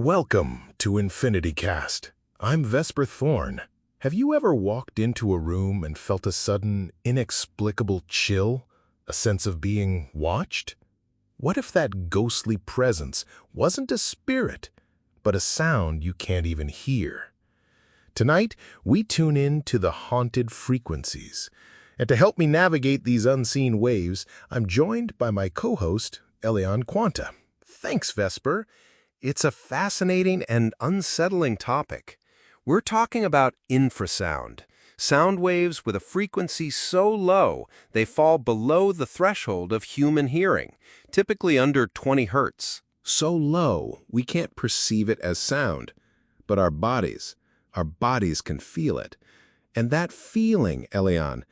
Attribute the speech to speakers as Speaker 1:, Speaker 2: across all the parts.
Speaker 1: Welcome to EnfinityCast. I'm Vesper Thorne. Have you ever walked into a room and felt a sudden, inexplicable chill? A sense of being watched? What if that ghostly presence wasn't a spirit, but a sound you can't even hear? Tonight, we tune in to the haunted frequencies. And to help me navigate these unseen waves, I'm joined by my co-host, Elion Quanta. Thanks, Vesper. It's a fascinating and unsettling topic. We're talking about infrasound, sound waves with a frequency so low they fall below the threshold of human hearing, typically under 20 hertz.
Speaker 2: So low, we can't perceive it as sound, but our bodies can feel it. And that feeling, Elion,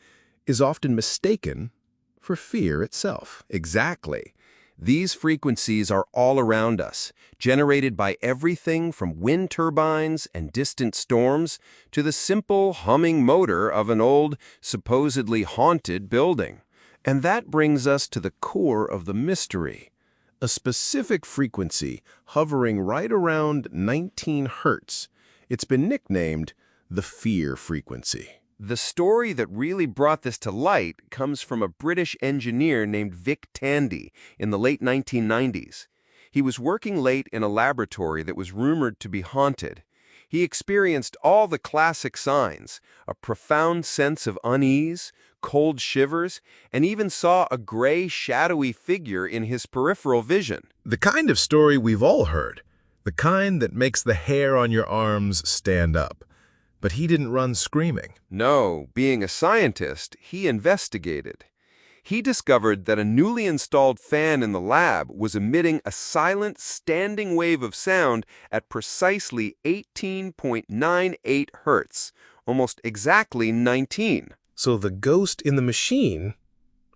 Speaker 2: is often mistaken for fear itself.
Speaker 3: Exactly. These frequencies are all around us, generated by everything from wind turbines and distant storms to the simple humming motor of an old, supposedly haunted building. And that brings us to the core of the mystery.
Speaker 2: A specific frequency hovering right around 19 hertz. It's been nicknamed the fear frequency.
Speaker 3: The story that really brought this to light comes from a British engineer named Vic Tandy in the late 1990s. He was working late in a laboratory that was rumored to be haunted. He experienced all the classic signs, a profound sense of unease, cold shivers, and even saw a gray, shadowy figure in his peripheral vision.
Speaker 1: The kind of story we've all heard. The kind that makes the hair on your arms stand up. But he didn't run screaming.
Speaker 3: No, being a scientist, he investigated. He discovered that a newly installed fan in the lab was emitting a silent, standing wave of sound at precisely 18.98 hertz, almost exactly 19.
Speaker 1: So the ghost in the machine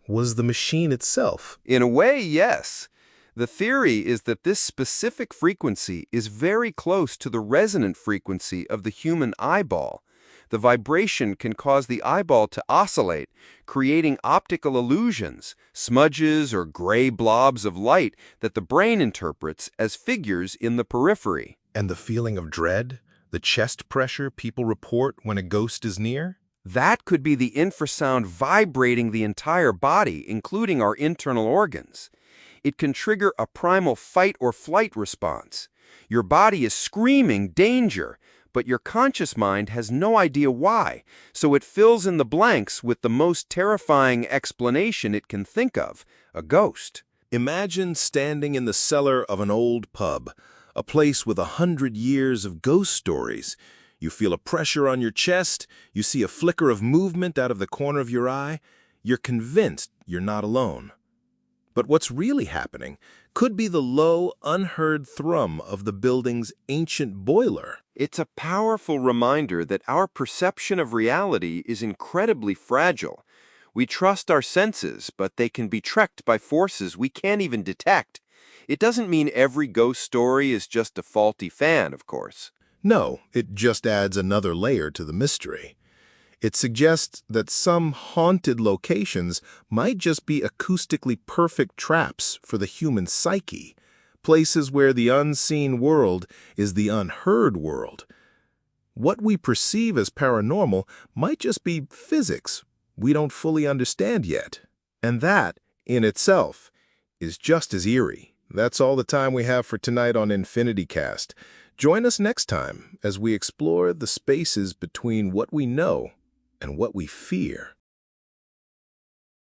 Speaker 1: was the machine itself.
Speaker 3: In a way, yes. The theory is that this specific frequency is very close to the resonant frequency of the human eyeball. The vibration can cause the eyeball to oscillate, creating optical illusions, smudges or gray blobs of light that the brain interprets as figures in the periphery.
Speaker 1: And the feeling of dread, the chest pressure people report when a ghost is near?
Speaker 3: That could be the infrasound vibrating the entire body, including our internal organs. It can trigger a primal fight or flight response. Your body is screaming danger, but your conscious mind has no idea why, so it fills in the blanks with the most terrifying explanation it can think of, a ghost.
Speaker 2: Imagine standing in the cellar of an old pub, a place with 100 years of ghost stories. You feel a pressure on your chest, you see a flicker of movement out of the corner of your eye. You're convinced you're not alone. But what's really happening could be the low, unheard thrum of the building's ancient boiler.
Speaker 3: It's a powerful reminder that our perception of reality is incredibly fragile. We trust our senses, but they can be tricked by forces we can't even detect. It doesn't mean every ghost story is just a faulty fan, of course.
Speaker 1: No, it just adds another layer to the mystery. It suggests that some haunted locations might just be acoustically perfect traps for the human psyche, places where the unseen world is the unheard world. What we perceive as paranormal might just be physics we don't fully understand yet. And that, in itself, is just as eerie. That's all the time we have for tonight on EnfinityCast. Join us next time as we explore the spaces between what we know and what we fear.